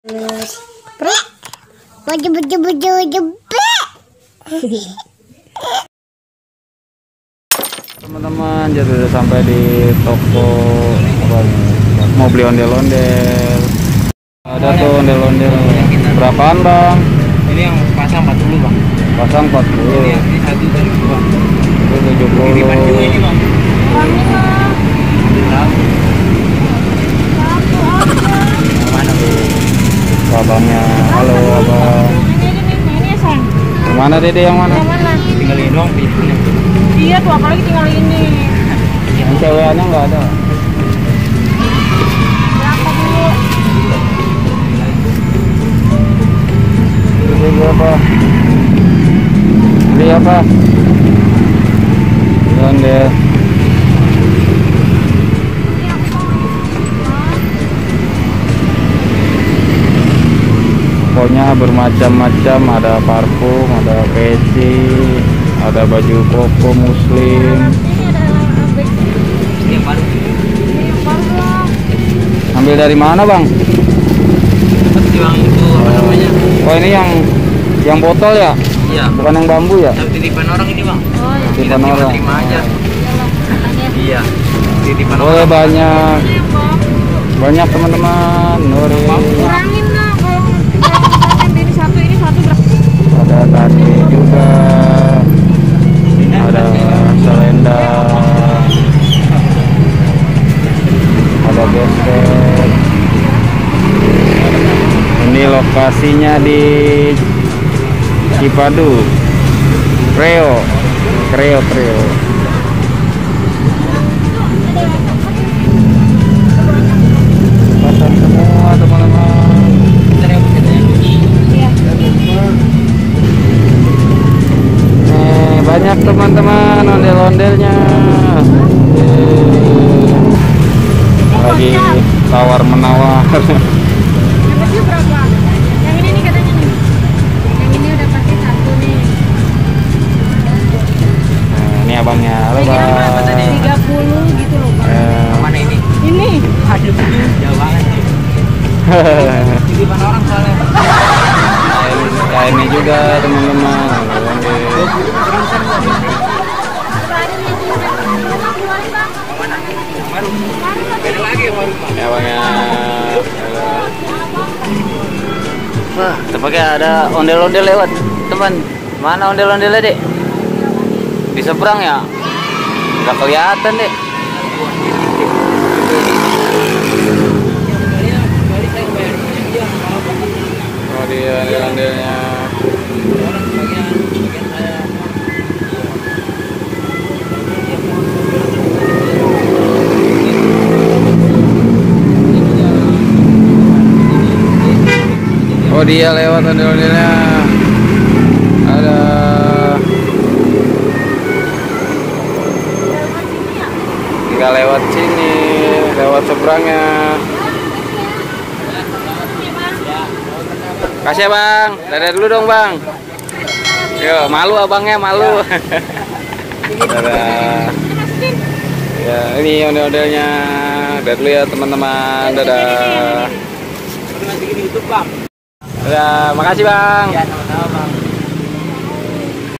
Bro, baju. Teman-teman, jadi udah sampai di toko apa nih? Mau beli ondel-ondel. Ada tuh ondel-ondel. Berapaan bang? Ini yang pasang 40 bang. Pasang 40. Ini yang ini satu dari bang. Itu 70. Ini baju ini bang. Mana bu? Abangnya, halo abang. Ini sayang. Yang mana dede yang mana? Yang mana? Tinggal ini doang pilihnya. Iya tuh, apalagi tinggal ini. Yang cewekannya nggak ada. Berapa dulu? Beli apa? Beli apa? Ondel. Pokoknya bermacam-macam, ada parfum, ada peci, ada baju koko muslim. Ini yang baru. Ambil dari mana bang? Dapat sih bang itu apa namanya? Oh ini yang botol ya? Iya. Bukan yang bambu ya? Tapi titipan orang ini bang. Oh ya. Titipan orang. Terima aja. Iya. Titipan Boleh orang. banyak teman-teman. Kurangin lah kalau ini satu berapa? Ada tadi juga, ada selendang, ada gesper. Ini lokasinya di Cipadu, Kreo. Pasang semua teman-teman. Bentar ya, Bu, katanya. Iya. Banyak teman-teman ondel-ondelnya. Lagi tawar menawar. Yang baju berapa? Yang ini nih katanya nih. Yang ini udah pakai satu nih. Nah, ini abangnya, halo Ini berapa bang. tadi? 30 gitu loh, Pak. Mana ini? Ini. Aduh, jauh banget sih. Titipan orang soalnya. Ini juga teman-teman. Baru. Beda lagi yang baru bang. Ya abangnya. Wah, tampaknya ada ondel-ondel lewat, teman. Mana ondel-ondelnya, Dek? Di seberang ya? Nggak kelihatan, Dek. Oh, dia ondel-ondelnya. Oh, dia lewat ondel-ondelnya. Ada. Nggak lewat sini, lewat seberangnya. Kasih ya bang, dadah dulu dong bang. Yo, malu abangnya, malu. Dadah. Ya, ini ondel-ondelnya. Dadah dulu ya teman-teman, dadah. Masih gini YouTube bang. Dadah, makasih bang. Ya, sama-sama bang.